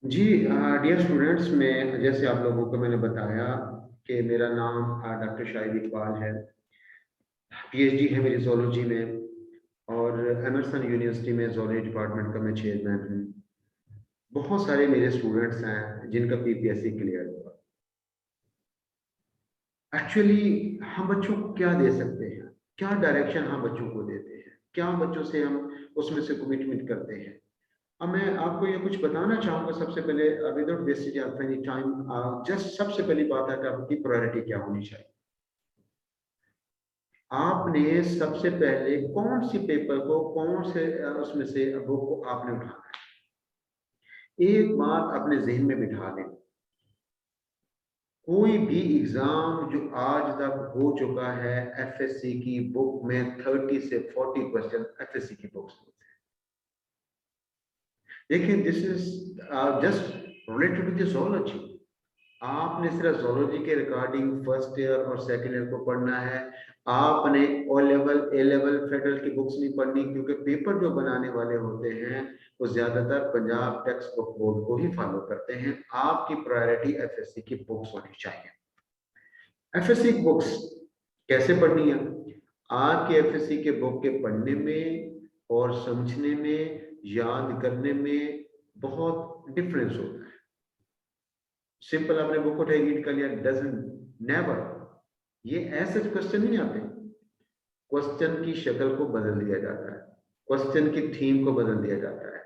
जी dear students, मैं जैसे आप लोगों को मैंने बताया कि मेरा नाम डॉक्टर शाहिद इकबाल है। पीएचडी है मेरी जोलॉजी में और एमर्सन यूनिवर्सिटी में जोलॉजी डिपार्टमेंट का मैं चेयरमैन हूँ। बहुत सारे मेरे स्टूडेंट्स हैं जिनका पीपीएससी क्लियर हुआ। एक्चुअली हम बच्चों को क्या दे सकते हैं, क्या डायरेक्शन हम बच्चों को देते हैं, क्या बच्चों से हम उसमें से कमिटमेंट करते हैं। अब मैं आपको ये कुछ बताना चाहूंगा। सबसे पहले without wastage of any time, just सबसे पहली बात है कि आपकी प्रायोरिटी क्या होनी चाहिए। आपने सबसे पहले कौन सी पेपर को, कौन से उसमें से बुक को आपने उठाना है। एक बात अपने जहन में बिठा लें, कोई भी एग्जाम जो आज तक हो चुका है एफएससी की बुक में 30 से 40 क्वेश्चन एफएससी की बुक्स होते हैं। देखिए, this is just related to the zoology। आपने सिर्फ जोलॉजी के रिगार्डिंग फर्स्ट ईयर और सेकंड ईयर को पढ़ना है। आपने O level, A level, federal की बुक्स नहीं पढ़नी, क्योंकि पेपर जो बनाने वाले होते हैं वो ज्यादातर पंजाब टेक्स्ट बुक बोर्ड को ही फॉलो करते हैं। आपकी प्रायोरिटी एफएससी की बुक्स होनी चाहिए। एफएससी की बुक्स कैसे पढ़नी है? आपके एफएससी के बुक के पढ़ने में और समझने में, याद करने में बहुत डिफरेंस होता है। सिंपल आपने बुक उठाई, रीड कर लिया, डजंट, नेवर। ये ऐसे क्वेश्चन नहीं आते। क्वेश्चन की शक्ल को बदल दिया जाता है, क्वेश्चन की थीम को बदल दिया जाता है।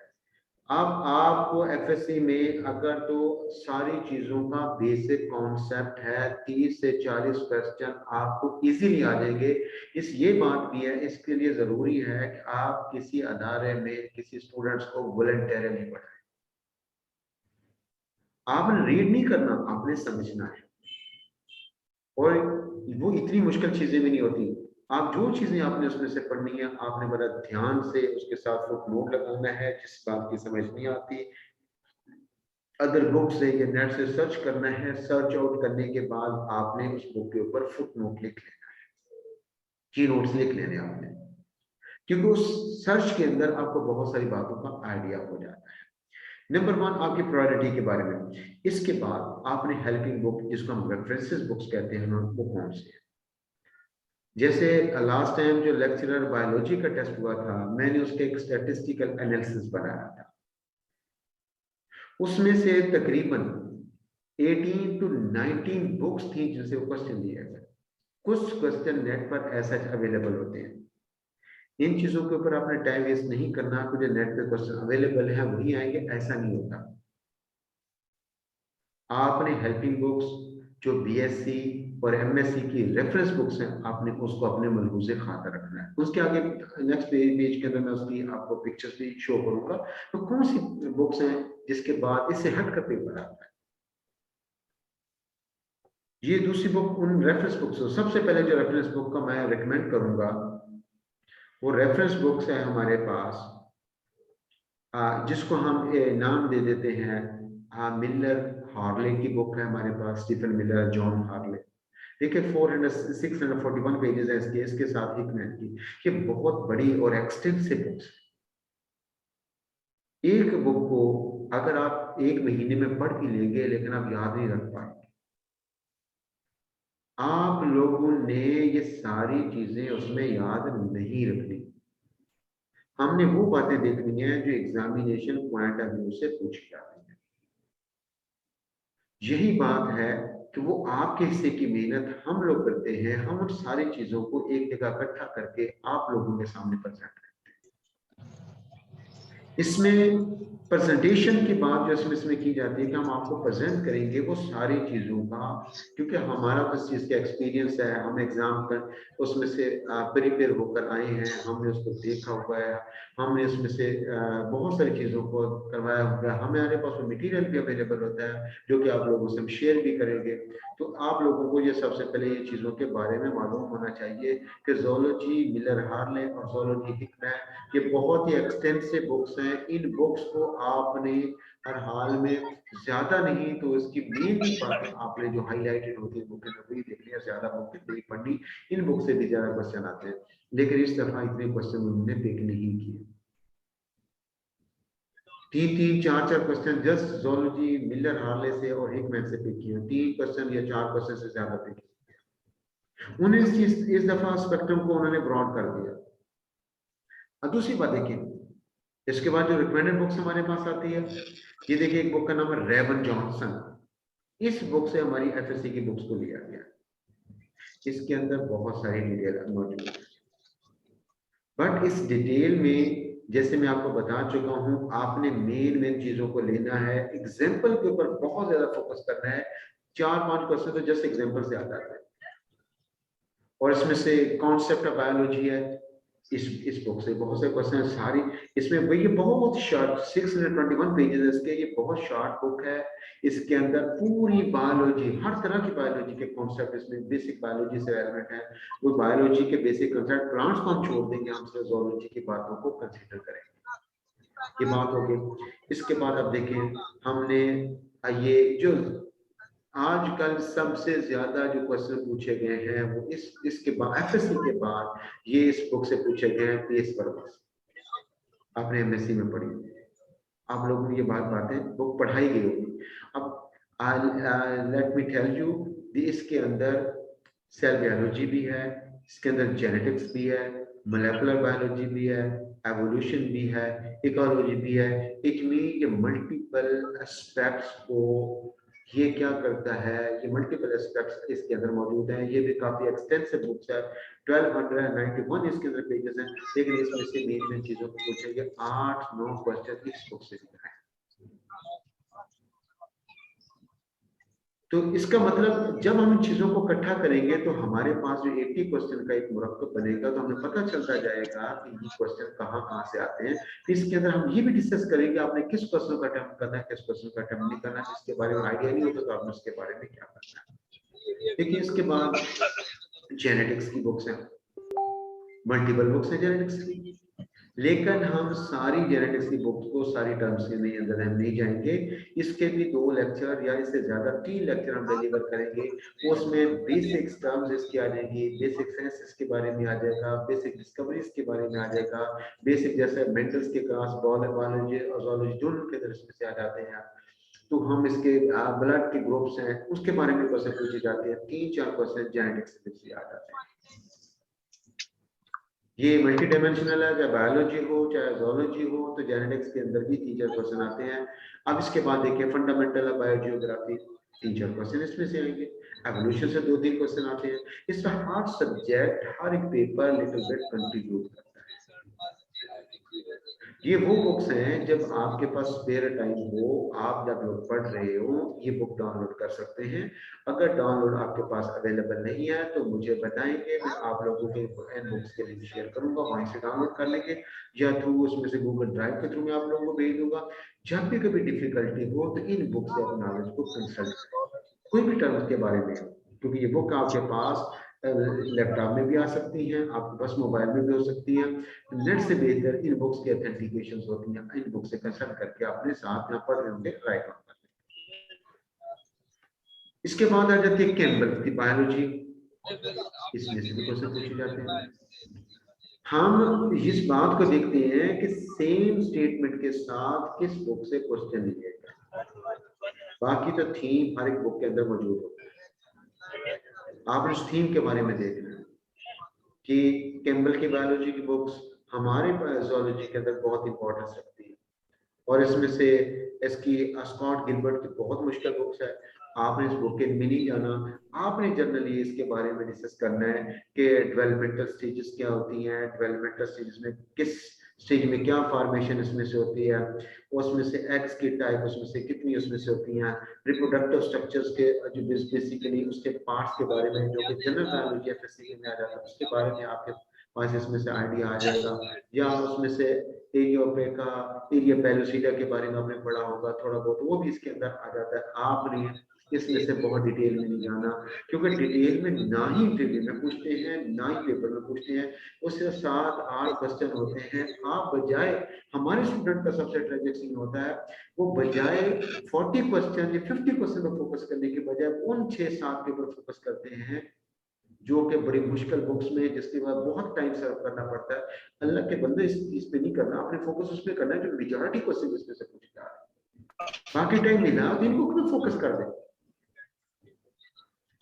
अब आपको एफएससी में अगर तो सारी चीजों का बेसिक कॉन्सेप्ट है, 30 से 40 क्वेश्चन आपको इजीली आ जाएंगे। इस ये बात भी है, इसके लिए जरूरी है कि आप किसी अदारे में किसी स्टूडेंट्स को वॉलंटियरली पढ़ाएं। आपने रीड नहीं करना, आपने समझना है। और वो इतनी मुश्किल चीजें भी नहीं होती। आप जो चीजें आपने उसमें से पढ़नी है, आपने बड़ा ध्यान से उसके साथ फुट नोट लगाना है। जिस बात की समझ नहीं आती, अदर बुक से या नेट से सर्च करना है। सर्च आउट करने के बाद आपने उस बुक के ऊपर फुट नोट लिख लेना है, की नोट्स लिख लेने आपने, क्योंकि उस सर्च के अंदर आपको बहुत सारी बातों का आइडिया हो जाता है। नंबर वन, आपकी प्रायोरिटी के बारे में। इसके बाद आपने हेल्पिंग बुक, जिसको हम रेफरेंसेस बुक्स कहते हैं ना, वो कौन से हैं। जैसे लास्ट टाइम जो लेक्चरर बायोलॉजी का टेस्ट हुआ था, मैंने उसके एक स्टैटिस्टिकल एनालिसिस बनाया था। उसमें से तकरीबन 18 टू 19 बुक्स थी जिनसे वो क्वेश्चन दिए गए। कुछ क्वेश्चन नेट पर ऐसा अवेलेबल होते हैं। इन चीजों के ऊपर आपने टाइम वेस्ट नहीं करना। कुछ नेट पे क्वेश्चन अवेलेबल है वही आएंगे, ऐसा नहीं होता। आपने हेल्पिंग बुक्स जो बीएससी और एमएससी की रेफरेंस बुक्स हैं, आपने उसको अपने मलहूज़े खाता रखना है। उसके आगे नेक्स्ट पेज के अंदर मैं उसकी आपको पिक्चर्स भी शो करूंगा। तो कौन सी बुक्स हैं जिसके बाद इससे हट कर पेपर आता है। ये दूसरी बुक उन रेफरेंस बुक्स, सबसे पहले जो रेफरेंस बुक का मैं रिकमेंड करूंगा वो रेफरेंस बुक्स है हमारे पास, जिसको हम नाम दे देते हैं मिलर हार्ले की बुक है हमारे पास, स्टीफन मिलर, जॉन हार्ले। देखिए 641 पेजेस है इसके साथ हिकमैन की। ये बहुत बड़ी और एक्सटेंसिव बुक्स है। एक बुक को अगर आप एक महीने में पढ़ भी लेंगे लेकिन आप याद नहीं रख पाएंगे। आप लोगों ने ये सारी चीजें उसमें याद नहीं रखनी। हमने वो बातें देखनी है जो एग्जामिनेशन पॉइंट ऑफ व्यू से पूछी जाती है। यही बात है कि वो आपके हिस्से की मेहनत हम लोग करते हैं। हम उन सारी चीजों को एक जगह इकट्ठा करके आप लोगों के सामने प्रेजेंट करते हैं। इसमें प्रेजेंटेशन की बात जो इसमें की जाती है कि हम आपको प्रेजेंट करेंगे वो सारी चीज़ों का, क्योंकि हमारा उस चीज़ का एक्सपीरियंस है। हम एग्जाम कर उसमें से प्रिपेयर होकर आए हैं, हमने उसको देखा हुआ है, हमने उसमें से बहुत सारी चीज़ों को करवाया हुआ है। हमारे पास वो मटीरियल भी अवेलेबल होता है जो कि आप लोगों से हम शेयर भी करेंगे। तो आप लोगों को ये सबसे पहले ये चीज़ों के बारे में मालूम होना चाहिए कि जोलॉजी मिलर हार्ले और जोलॉजी हिकमैन ये बहुत ही एक्सटेंसिव बुक्स हैं। इन बुक्स को आपने हर हाल में ज्यादा नहीं तो इसकी मेन बातें आपने जो हाईलाइटेड होती है बुक के अंदर वही देखनी है, ज्यादा बुक नहीं पढ़नी। इन बुक से भी ज्यादा क्वेश्चन आते हैं, लेकिन इस दफा इतने क्वेश्चन उन्होंने पिक नहीं किए। तीन चार question just zoology Miller Harley से और हिकमैन से पिक किए, 3 क्वेश्चन या 4 क्वेश्चन से ज्यादा पिक किए। उन्हें इस दफा स्पेक्ट्रम को उन्होंने ब्रॉड कर दिया। अब दूसरी बात देखिए, इसके बाद जो रिकमेंडेड बुक्स हमारे पास आती है, ये देखिए एक बुक का नाम है रेवन जॉनसन। इस बुक से हमारी एफएससी की बुक्स को लिया गया। इसके अंदर बहुत सारी डिटेल मौजूद है, बट इस डिटेल में जैसे मैं आपको बता चुका हूं, आपने मेन चीजों को लेना है, एग्जाम्पल के ऊपर बहुत ज्यादा फोकस करना है। 4-5 क्वेश्चन तो जस्ट एग्जाम्पल से आता है, और इसमें से कॉन्सेप्ट ऑफ बायोलॉजी है। इस बुक से बहुत से क्वेश्चन सारी इसमें, ये बहुत शॉर्ट 621 पेजेस है इसके, ये बहुत शॉर्ट बुक है। इसके अंदर पूरी बायोलॉजी, हर तरह की बायोलॉजी के कॉन्सेप्ट इसमें बेसिक बायोलॉजी से रेलेवेंट है। वो बायोलॉजी के बेसिक कॉन्सेप्ट, प्लांट्स को हम छोड़ देंगे, हम सिर्फ ज़ूलॉजी की बातों को कंसीडर करेंगे। ये बात होगी। इसके बाद अब देखें, हमने ये जो आजकल सबसे ज्यादा जो क्वेश्चन पूछे गए हैं वो इसके बाद एफएससी के बाद ये इस बुक से पूछे गए हैं। पीएस वर्मा आपने एमएससी में पढ़ी, आप लोगों ने ये बातें बुक पढ़ाई गई होगी। अब लेट मी टेल यू, इसके अंदर सेल बायोलॉजी भी है, इसके अंदर जेनेटिक्स भी है, मोलेकुलर बायोलॉजी भी है, एवोल्यूशन भी है, इकोलॉजी भी है। इट मीन ये मल्टीपल एस्पेक्ट्स को ये क्या करता है, ये मल्टीपल एस्पेक्ट्स इसके अंदर मौजूद है। ये भी काफी एक्सटेंसिव बुक्स है, 1291 इसके अंदर पेजेस हैं, लेकिन इसमें से मेन चीजों को पूछेंगे। 8-9 क्वेश्चन इस बुक से दिखाए। तो इसका मतलब जब हम इन चीजों को इकट्ठा करेंगे तो हमारे पास जो 80 क्वेश्चन का एक मुरक्कब बनेगा, तो हमें पता चलता जाएगा कि ये क्वेश्चन कहाँ से आते हैं। इसके अंदर हम ये भी डिस्कस करेंगे आपने किस क्वेश्चन का अटेम्प्ट करना है, किस क्वेश्चन का अटेम्प्ट नहीं करना है। जिसके बारे में आइडिया नहीं होता तो आपने उसके बारे में क्या करना है। देखिए इसके बाद जेनेटिक्स की बुक्स हैं, मल्टीपल बुक्स है जेनेटिक्स की, लेकिन हम सारी जेनेटिक्स की बुक्स को सारी टर्म्स के नहीं अंदर हम नहीं जाएंगे। इसके भी 2 लेक्चर या इससे ज्यादा 3 लेक्चर हम डिलीवर करेंगे। उसमें बेसिक्स टर्म्स इसकी आ जाएंगी, बेसिक साइंस इसके बारे में आ जाएगा, बेसिक डिस्कवरीज के बारे में आ जाएगा, बेसिक जैसे मेंटल्स के क्लास बायोलॉजी और ज़ूलॉजी जो उनके अंदर इसमें से आ जाते हैं। तो हम इसके ब्लड के ग्रुप्स हैं उसके बारे में क्वेश्चन पूछे जाते हैं। 3-4 क्वेश्चन जेनेटिक्स से आ जाते हैं। ये मल्टी डायमेंशनल है, चाहे बायोलॉजी हो चाहे ज़ूलॉजी हो, तो जेनेटिक्स के अंदर भी 3-4 क्वेश्चन आते हैं। अब इसके बाद देखिए फंडामेंटल ऑफ बायोजियोग्राफी, 3-4 क्वेश्चन इसमें से आएंगे। एवोल्यूशन से 2-3 क्वेश्चन आते हैं। इसमें हर सब्जेक्ट हर एक पेपर लिटिल बिट कंट्रीब्यूट करता है। ये वो बुक्स हैं जब आपके पास स्पेयर टाइम हो, आप जब लोग पढ़ रहे हो, ये बुक डाउनलोड कर सकते हैं। अगर डाउनलोड आपके पास अवेलेबल नहीं है तो मुझे बताएंगे, मैं आप लोगों के इन बुक्स के लिंक शेयर करूंगा, वहीं से डाउनलोड कर लेंगे, या थ्रू उसमें से गूगल ड्राइव के थ्रू मैं आप लोगों को भेज दूंगा। जब भी कभी डिफिकल्टी हो तो इन बुक से अपने नॉलेज को कंसल्ट करें, कोई भी टर्म्स के बारे में, क्योंकि ये बुक आपके पास लैपटॉप में भी आ सकती हैं, आपके पास मोबाइल में भी हो सकती हैं। नेट से बेहतर इन बुक्स की ऑथेंटिकेशन होती हैं, इन बुक से कंसल्ट करके अपने साथ यहाँ पढ़ रहे होंगे राइट ऑन कर लें। इसके बाद आ जाती है कैम्बल की बायोलॉजी, इसमें से भी क्वेश्चन पूछे जाते हैं। हम इस बात को देखते हैं कि सेम स्टेटमेंट के साथ किस बुक से क्वेश्चन लिएगा, बाकी तो थीम हर एक बुक के अंदर मौजूद होता है। आप इस थीम के बारे में देखना है कि कैम्बल की बायोलॉजी की बुक्स हमारे ज़ूलॉजी के अंदर बहुत इंपॉर्टेंस रखती है, और इसमें से इसकी स्कॉट गिलबर्ट की बहुत मुश्किल बुक्स है। आपने इस बुक के में नहीं जाना, आपने जनरली इसके बारे में डिस्कस करना है कि डेवलपमेंटल स्टेजेस क्या होती हैं, डेवलपमेंटल स्टेजेस में किस स्टेज में क्या फॉर्मेशन इसमें से होती है, उसमें से एग्स की टाइप उसमें से कितनी उसमें से होती हैं, रिप्रोडक्टिव स्ट्रक्चर्स के जो बेसिकली उसके पार्ट्स के बारे में जो कि जनरल बायोलॉजी एफएससी में आ जाता है उसके बारे में आपके पास इसमें से आइडिया आ जाएगा। या उसमें से एरिया पेलुसिडा के बारे में आपने पढ़ा होगा थोड़ा बहुत, वो भी इसके अंदर आ जाता है। आपने इसमें से बहुत डिटेल में नहीं जाना, क्योंकि डिटेल में ना ही इंटरव्यू में पूछते हैं ना ही पेपर में पूछते हैं। उससे 7-8 क्वेश्चन होते हैं। आप बजाय, हमारे स्टूडेंट का सबसे ट्रेजिक सीन होता है, वो बजाय 40 क्वेश्चन या 50 क्वेश्चन पर फोकस करने के बजाय उन 6-7 के ऊपर फोकस करते हैं जो कि बड़ी मुश्किल बुक्स में, जिसके बाद बहुत टाइम सर्व करना पड़ता है। अल्लाह के बंदे इस पे नहीं करना, अपने फोकस उस पे करना है जो मेजॉरिटी क्वेश्चन इसमें से पूछे जा रहे हैं। बाकी टाइम मिला तो इनको अपना फोकस कर दें।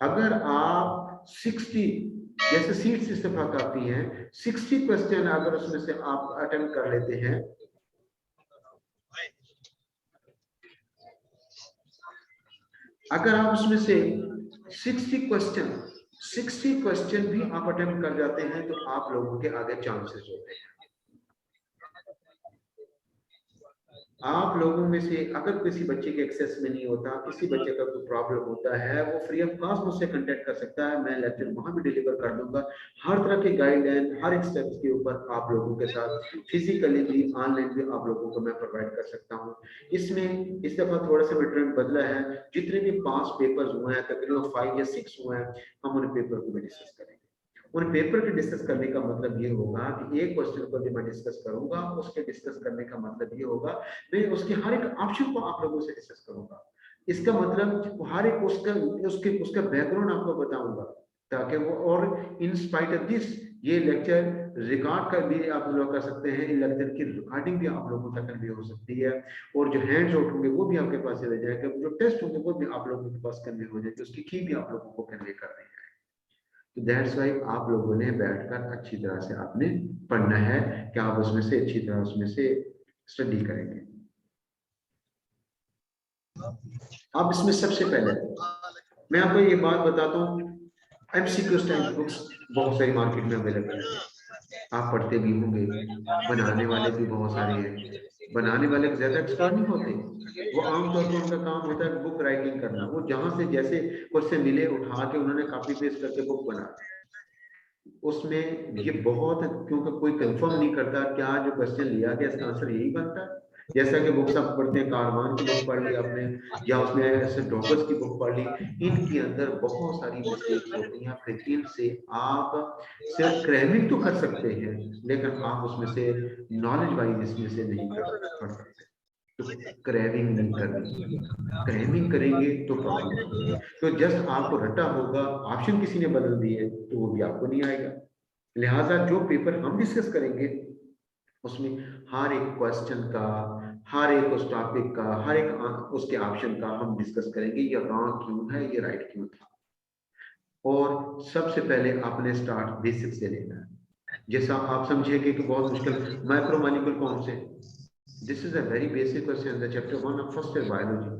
अगर आप 60 जैसे सीट्स इस्तेफाक आती हैं, 60 क्वेश्चन अगर उसमें से आप अटेम्प्ट कर लेते हैं, अगर आप उसमें से 60 क्वेश्चन भी आप अटेम्प्ट कर जाते हैं तो आप लोगों के आगे चांसेस होते हैं। आप लोगों में से अगर किसी बच्चे के एक्सेस में नहीं होता, किसी बच्चे का कोई प्रॉब्लम होता है, वो फ्री ऑफ कॉस्ट मुझसे कांटेक्ट कर सकता है, मैं लेक्चर वहां भी डिलीवर कर दूंगा। हर तरह के गाइडलाइन, हर एक स्टेप्स के ऊपर आप लोगों के साथ फिजिकली भी ऑनलाइन भी आप लोगों को मैं प्रोवाइड कर सकता हूँ। इसमें इस दफा थोड़ा सा ट्रेंड बदला है, जितने भी 5 पेपर्स हुए हैं, तकरीबन 5 या 6 हुए हैं, हम उन पेपर को भी डिस्कस करेंगे। उन पेपर के डिस्कस करने का मतलब ये होगा कि एक क्वेश्चन को भी मैं डिस्कस करूंगा, उसके डिस्कस करने का मतलब ये होगा मैं उसके हर एक ऑप्शन को आप लोगों से डिस्कस करूंगा। इसका मतलब हर एक उसका बैकग्राउंड आपको बताऊंगा, ताकि वो, और इन स्पाइट ऑफ दिस ये लेक्चर रिकॉर्ड कर भी आप लोग कर सकते हैं, इन लेक्चर की रिकॉर्डिंग भी आप लोगों तक कन्वे हो सकती है, और जो हैंड्स आउट होंगे वो भी आपके पास चले जाएंगे, जो टेस्ट होंगे वो भी आप लोगों के पास कन्वे हो जाएंगे, उसकी की भी आप लोगों को कन्वे कर देंगे। तो दैट्स वाई आप लोगों ने बैठकर अच्छी तरह से आपने पढ़ना है कि आप उसमें से अच्छी तरह उसमें से स्टडी करेंगे। अब इसमें सबसे पहले मैं आपको ये बात बताता हूँ, एमसीक्यू टाइप बुक्स बहुत सारी मार्केट में अवेलेबल है, आप पढ़ते भी होंगे, बनाने वाले भी बहुत सारे हैं। बनाने वाले ज्यादा एक्सपर्ट नहीं होते, वो आमतौर पर उनका काम होता है बुक राइटिंग करना, वो जहां से जैसे क्वेश्चन मिले उठा के उन्होंने कॉपी पेस्ट करके बुक बना। उसमें ये बहुत, क्योंकि कोई कंफर्म नहीं करता क्या जो क्वेश्चन लिया गया इसका आंसर यही बनता है। जैसा कि बुक्स आप पढ़ते हैं, कारवान की बुक पढ़ ली आपने, या उसमें ऐसे डॉगर्स की बुक पढ़ ली, इनके अंदर बहुत सारी मिस्टेक्स होती हैं, फिर इनसे आप सिर्फ क्रैमिंग तो कर सकते हैं, लेकिन आप उसमें से नॉलेज वाइज इसमें से नहीं पढ़ सकते। तो क्रैमिंग नहीं करनी, क्रैमिंग करेंगे तो प्रॉब्लम होगी। तो जस्ट आपको रटा होगा, ऑप्शन किसी ने बदल दिए तो वो भी आपको नहीं आएगा। लिहाजा जो पेपर हम डिस्कस करेंगे उसमें हर एक क्वेश्चन का, हर एक उस टॉपिक का, हर एक उसके ऑप्शन का हम डिस्कस करेंगे, ये रॉन्ग क्यों है, ये राइट क्यों था। और सबसे पहले आपने स्टार्ट बेसिक से लेना है। जैसा आप समझिएगा कि बहुत मुश्किल माइक्रोमोलिक्यूल कौन से, this is a very basic question, the chapter 1 of first year biology.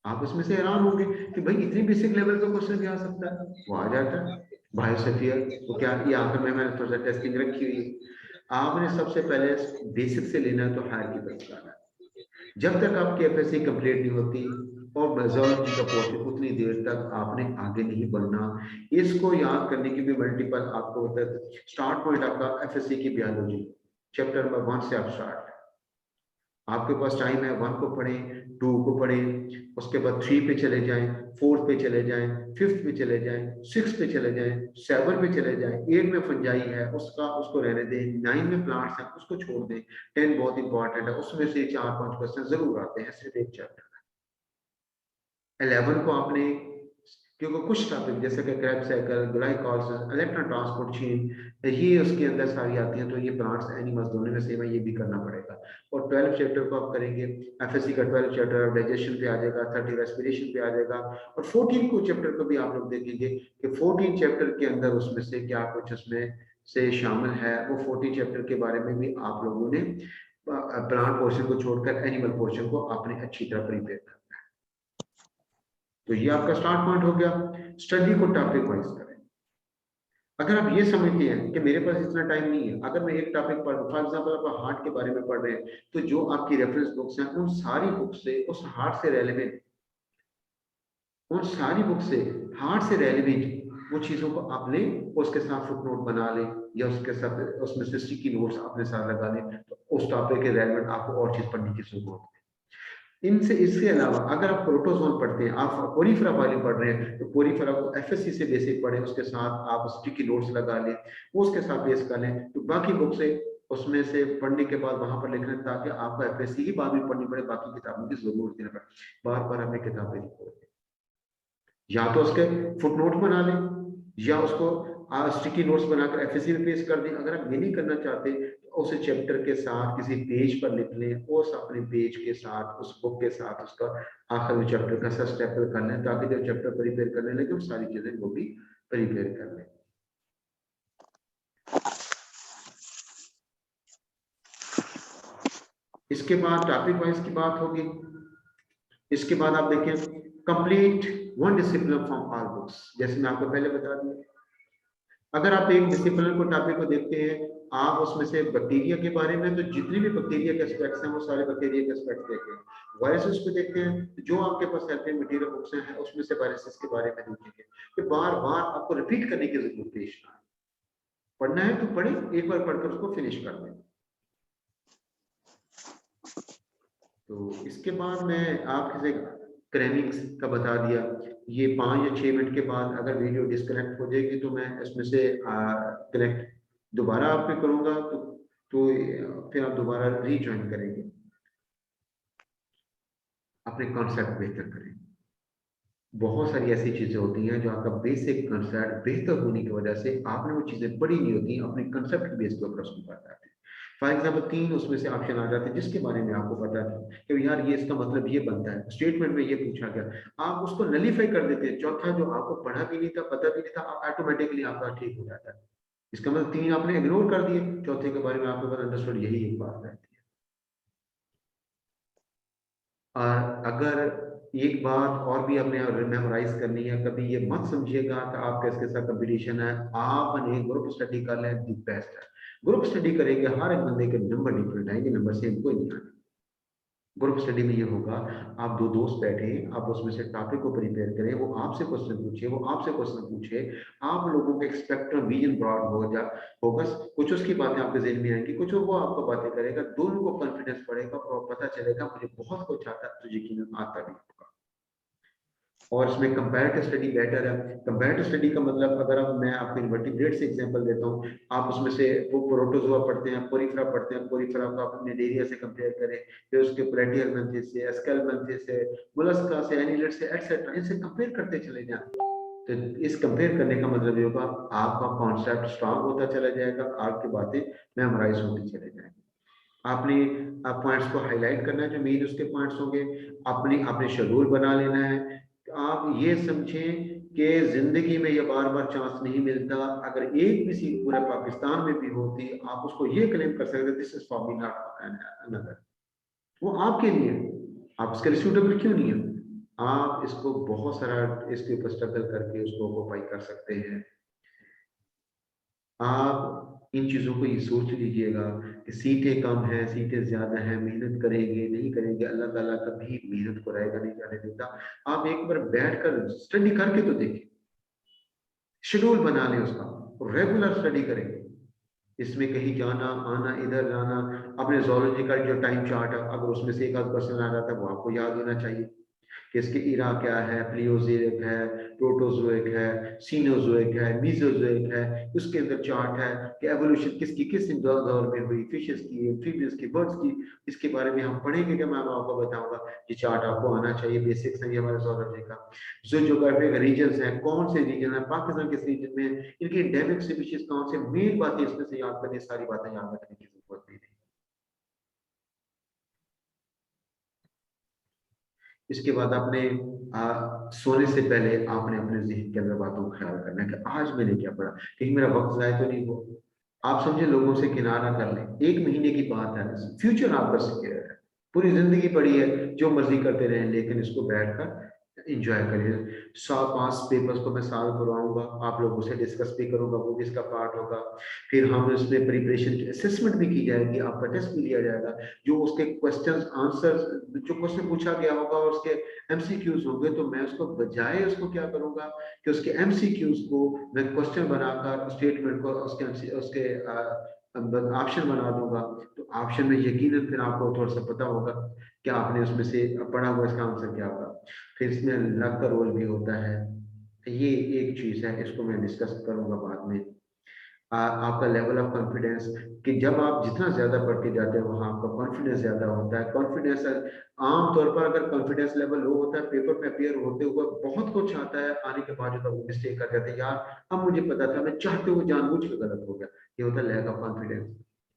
आप उसमें से हैरान होंगे कि भाई इतनी बेसिक लेवल का क्वेश्चन भी आ सकता है, वो आ जाता है। बायोस्फीयर वो क्या, ये आखिर में मैंने थोड़ा सा टेस्टिंग रखी हुई है। आपने सबसे पहले बेसिक से लेना है, तो हायर की तरफ जाना है। जब तक आपकी एफएससी कंप्लीट नहीं होती और मेजोलॉजी का पोर्शन, उतनी देर तक आपने आगे नहीं बढ़ना। इसको याद करने की भी मल्टीपल आपको होता है। स्टार्ट पॉइंट आपका एफएससी की बायोलॉजी चैप्टर नंबर 1 से आप स्टार्ट, आपके पास टाइम है, 1 को पढ़ें, 2 को पढ़ें, उसके बाद 3 पे चले जाएं, 4 पे चले जाएं, 5 पे चले जाएं, 6 पे चले जाएं, 7 पे चले जाएं, 8 में फंजाई है उसको रहने दें, 9 में प्लांट्स हैं उसको छोड़ दें, 10 बहुत इंपॉर्टेंट है, उसमें से 4-5 क्वेश्चन जरूर आते हैं सिर्फ एक चैप्टर। 11 को आपने, क्योंकि कुछ टॉपिक जैसे कि Krebs cycle, glycolysis, electron transport chain, ये उसके अंदर सारी आती हैं, तो ये प्लांट्स एनिमल्स दोनों में सेम है, ये भी करना पड़ेगा। और 12 चैप्टर को आप करेंगे, एफएससी का 12 चैप्टर डाइजेशन पे आ जाएगा, 30 रेस्पिरेशन पे आ जाएगा, और 14 को चैप्टर को भी आप लोग देखेंगे कि 14 चैप्टर के अंदर उसमें से क्या कुछ उसमें से शामिल है, वो 14 चैप्टर के बारे में भी आप लोगों ने प्लांट पोर्शन को छोड़कर एनिमल पोर्शन को आपने अच्छी तरह प्रिपेयर करना। तो ये आपका स्टार्ट पॉइंट हो गया। स्टडी को टॉपिक वाइज करें। अगर आप ये समझते हैं कि मेरे पास इतना टाइम नहीं है, अगर मैं एक टॉपिक पढ़, फॉर एग्जांपल आप हार्ट के बारे में पढ़ रहे हैं, तो जो आपकी रेफरेंस बुक्स हैं उन सारी बुक से उस हार्ट से रेलेवेंट, उन सारी बुक से हार्ट से रेलेवेंट वो चीजों को आप लें, उसके साथ फुटनोट बना लें, या उसके साथ उसमें से स्टिकी नोट्स अपने साथ लगा लें, तो उस टॉपिक के रेलेवेंट आपको और चीज पढ़ने की जरूरत है। इनसे इसके अलावा अगर आप प्रोटोजोन पढ़ते हैं, आप पोरीफेरा वाली पढ़ रहे हैं, तो पोरीफेरा को एफएससी से बेसिक पढ़ें, उसके साथ आप स्टिकी नोट्स लगा लें, वो उसके साथ बेस कर लें, तो बाकी बुक से उसमें से पढ़ने के बाद वहां पर लिखना, ताकि आपको एफएससी की बात भी पढ़नी पड़े, बाकी किताबों की जरूरत नहीं पड़े, बार बार हमें किताबें नहीं पढ़नी। या तो उसके फुटनोट बना लें, या उसको स्टिकी नोट्स बनाकर एफएससी में पेश कर दें। अगर आप ये नहीं करना चाहते तो उस चैप्टर के साथ किसी पेज पर लिख लें, उस अपने पेज के साथ उस बुक के साथ उसका आखिरी चैप्टर का सब स्टेपल कर लें, ताकि जब चैप्टर प्रिपेयर करने लगे वो सारी चीजें वो भी प्रिपेयर कर लें। इसके बाद टॉपिक वाइज की बात होगी। इसके बाद आप देखें complete one discipline from all books. जैसे मैं आपको पहले बता दिया, अगर आप एक डिसिप्लिन को टॉपिक को देखते हैं, आप उसमें से बैक्टीरिया के बारे में तो जितने भी बैक्टीरिया के एस्पेक्ट्स हैं वो सारे बैक्टीरिया के एस्पेक्ट्स देखें। वायरसेस को देखते हैं तो जो आपके पास हेल्पिंग मटेरियल बुक्स हैं उसमें से वायरसेस के बारे में देखेंगे कि बार बार आपको रिपीट करने की जरूरत पेश ना आए। पढ़ना है तो पढ़े, एक बार पढ़कर उसको फिनिश कर दें। तो इसके बाद मैं आपके क्रैमिंग्स का बता दिया। ये 5 या 6 मिनट के बाद अगर वीडियो डिस्कनेक्ट हो जाएगी तो मैं इसमें से कनेक्ट दोबारा आप पे करूंगा, तो फिर आप दोबारा रीज्वाइन करेंगे, अपने कॉन्सेप्ट बेहतर करें। बहुत सारी ऐसी चीजें होती हैं जो आपका बेसिक कॉन्सेप्ट बेहतर होने की वजह से आपने वो चीजें पढ़ी नहीं होती, अपने कॉन्सेप्ट बेस के ऊपर उसको पढ़ जाते हैं। फॉर एग्जाम्पल 3 उसमें से ऑप्शन आ जाते हैं जिसके बारे में आपको पता था कि यार ये इसका मतलब ये बनता है, स्टेटमेंट में ये पूछा गया, आप उसको नलीफाई कर देते हैं। चौथा जो आपको पढ़ा भी नहीं था, पता भी नहीं था, ऑटोमेटिकली आपका ठीक हो जाता है। इसका मतलब 3 आपने इग्नोर कर दिए, चौथे के बारे में आपको पता अंडरस्टूड, यही एक बात रहती है। और अगर एक बात और भी अपने मेमोराइज करनी है, कभी ये मत समझिएगा कि आपका इसके साथ कंपटीशन है। आपने ग्रुप स्टडी कर लें, दी बेस्ट है। ग्रुप स्टडी करेंगे, हर एक बंदे के नंबर डिफरेंट आएंगे, नंबर सेम कोई नहीं आएंगे। ग्रुप स्टडी में ये होगा, आप 2 दोस्त बैठे, आप उसमें से टॉपिक को प्रिपेयर करें, वो आपसे क्वेश्चन पूछे, वो आपसे क्वेश्चन पूछे, आप लोगों के स्पेक्ट्रम विजन ब्रॉड होगा। कुछ उसकी बातें आपके जहन में आएंगी, कुछ वो आपको बातें करेगा, दोनों को कॉन्फिडेंस बढ़ेगा और पता चलेगा मुझे बहुत कुछ आता है तो यकीनन आता भी होगा। और इसमें कंपैरेटिव स्टडी बेटर है। कंपैरेटिव स्टडी का मतलब, अगर अब मैं आपको इन्वर्टिब्रेट से एग्जांपल देता हूँ, आप उसमें से वो प्रोटोजोआ पढ़ते हैं, पोरिफेरा पढ़ते हैं, पोरिफेरा को आप निडेरिया से कंपेयर करें, फिर उसके प्लेटिहेल्मिन्थेस से, एस्केल्मिन्थेस से, मोलस्का से, एनिलिड से, एटसेट्रा, इनसे कंपेयर करते चले जाएं। तो इस कंपेयर करने का मतलब ये होगा, आपका कॉन्सेप्ट स्ट्रांग होता चला जाएगा, आपकी बातें मेमोराइज होती चले जाएंगी। आपने पॉइंट्स को हाईलाइट करना है, जो मेन उसके पॉइंट्स होंगे। अपने अपने शेड्यूल बना लेना है। आप ये समझें कि जिंदगी में ये बार बार चांस नहीं मिलता। अगर एक भी सीट पूरे पाकिस्तान में भी होती, आप उसको ये क्लेम कर सकते, this is for me not another, वो आपके लिए, आप इसके लिए सूटेबल क्यों नहीं है। आप इसको बहुत सारा इसके ऊपर स्ट्रगल करके उसको ऑक्यूपाई कर सकते हैं। आप इन चीजों को ये सोच लीजिएगा कि सीटें कम हैं, सीटें ज्यादा हैं, मेहनत करेंगे नहीं करेंगे, अल्लाह ताला कभी मेहनत को रहेगा नहीं जाने देता। आप एक बार बैठकर स्टडी करके तो देखें, शेड्यूल बना लें उसका, रेगुलर स्टडी करें। इसमें कहीं जाना आना, इधर जाना, अपने जोलॉजी का जो टाइम चार्ट है, अगर उसमें से एक आध क्वेश्चन आ जाता है वो आपको याद होना चाहिए कि इसके इरा क्या है, प्लियोजेरिक है, प्रोटोजोइक है, सीनोजोइक है, मीजोजोइक है। उसके अंदर चार्ट है कि एवोल्यूशन किसकी किस दौर में हुई, फिशेस की, एम्फीबियंस की, बर्ड्स की। इसके बारे में हम पढ़ेंगे कि मैं आपको बताऊंगा। ये चार्ट आपको आना चाहिए, बेसिक्स है ये हमारे जोलॉजी का। जो जोग्राफिक रीजन है, कौन से रीजन है, पाकिस्तान किस रीजन में है, इनकी एंडेमिक स्पीशीज कौन से, मेन बातें इसमें से याद करनी, सारी बातें याद रखने की जरूरत नहीं। इसके बाद आपने सोने से पहले आपने अपने जहन के अंदर बातों का ख्याल करना है कि आज मैंने क्या पढ़ा, कहीं मेरा वक्त जाए तो नहीं हो। आप समझे, लोगों से किनारा कर लें, 1 महीने की बात है, फ्यूचर आपका सिक्योर है। पूरी जिंदगी पड़ी है, जो मर्जी करते रहें, लेकिन इसको बैठकर इंजॉय करिए। 100-5 पेपर्स को मैं सॉल्व करवाऊंगा, आप लोगों से डिस्कस भी करूंगा, वो भी इसका पार्ट होगा। फिर हम इसमें प्रिपरेशन असेसमेंट भी की जाएगी, आपका टेस्ट भी लिया जाएगा। जो उसके क्वेश्चंस आंसर, जो क्वेश्चन पूछा गया होगा और उसके एमसीक्यूज होंगे, तो मैं उसको बजाय उसको क्या करूंगा कि उसके एमसीक्यूज को मैं क्वेश्चन बनाकर स्टेटमेंट को उसके उसके ऑप्शन बना दूंगा। तो ऑप्शन में यकीनन फिर आपको थोड़ा सा पता होगा कि आपने उसमें से पढ़ा हुआ इसका आंसर क्या होगा। फिर इसमें लक का रोल भी होता है। ये एक चीज है, इसको मैं डिस्कस करूंगा बाद में। आपका लेवल ऑफ कॉन्फिडेंस, कि जब आप जितना ज्यादा पढ़ते जाते हैं वहां आपका कॉन्फिडेंस ज्यादा होता है। कॉन्फिडेंस आमतौर पर अगर कॉन्फिडेंस लेवल लो होता है, पेपर में अपियर होते हुए बहुत कुछ आता है, आने के बाद जो वो मिस्टेक कर जाते हैं, यार अब मुझे पता था, मैं चाहते हुए जानबूझ के गलत हो गया। ये होता है लैक ऑफ कॉन्फिडेंस।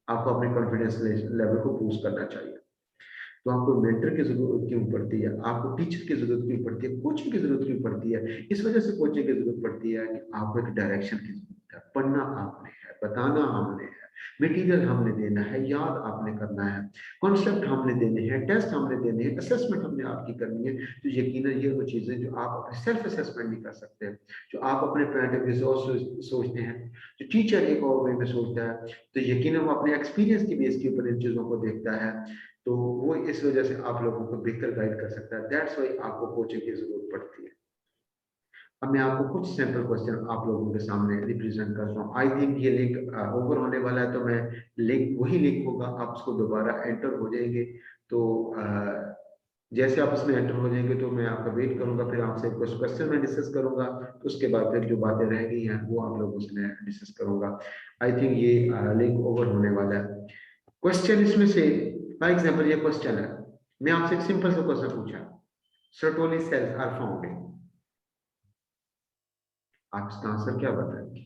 आपको अपने कॉन्फिडेंस लेवल को बूस्ट करना चाहिए। तो आपको मेंटर की जरूरत क्यों पड़ती है, आपको टीचर की जरूरत क्यों पड़ती है, कोचिंग की जरूरत क्यों पड़ती है? इस वजह से कोचिंग की जरूरत पड़ती है कि आपको एक डायरेक्शन की जरूरत है। पढ़ना आपने है, बताना हमने है, मटेरियल हमने देना है, याद आपने करना है, कॉन्सेप्ट हमने देने हैं, टेस्ट हमने देने हैं, असेसमेंट हमने आपकी करनी है। तो यकीनन ये वो चीजें जो आप अपने सेल्फ असेसमेंट नहीं कर सकते, जो आप अपने पॉइंट ऑफ व्यू से सोचते हैं, जो टीचर एक और वे में सोचता है, तो यकीनन वो अपने एक्सपीरियंस की बेस के ऊपर इन चीजों को देखता है। तो वो इस वजह से आप लोगों को बेहतर गाइड कर सकता है। दैट्स वाई आपको कोचिंग की जरूरत पड़ती है। अब मैं आपको कुछ सैंपल क्वेश्चन आप लोगों के सामने रिप्रेजेंट करता हूँ। आई थिंक ये लिंक ओवर होने वाला है, तो मैं लिंक वही लिंक होगा, आप उसको दोबारा एंटर हो जाएंगे। तो जैसे आप उसमें एंटर हो जाएंगे तो मैं आपका वेट करूंगा, फिर आपसे कुछ क्वेश्चन में डिस्कस करूंगा, तो उसके बाद फिर जो बातें रह गई हैं वो आप लोग उसमें डिस्कस करूंगा। आई थिंक ये लिंक ओवर होने वाला है। क्वेश्चन इसमें से फॉर एग्जाम्पल ये क्वेश्चन है, मैं आपसे एक सिंपल सा क्वेश्चन पूछा, Sertoli cells are found in, आप इसका आंसर क्या बताएंगे?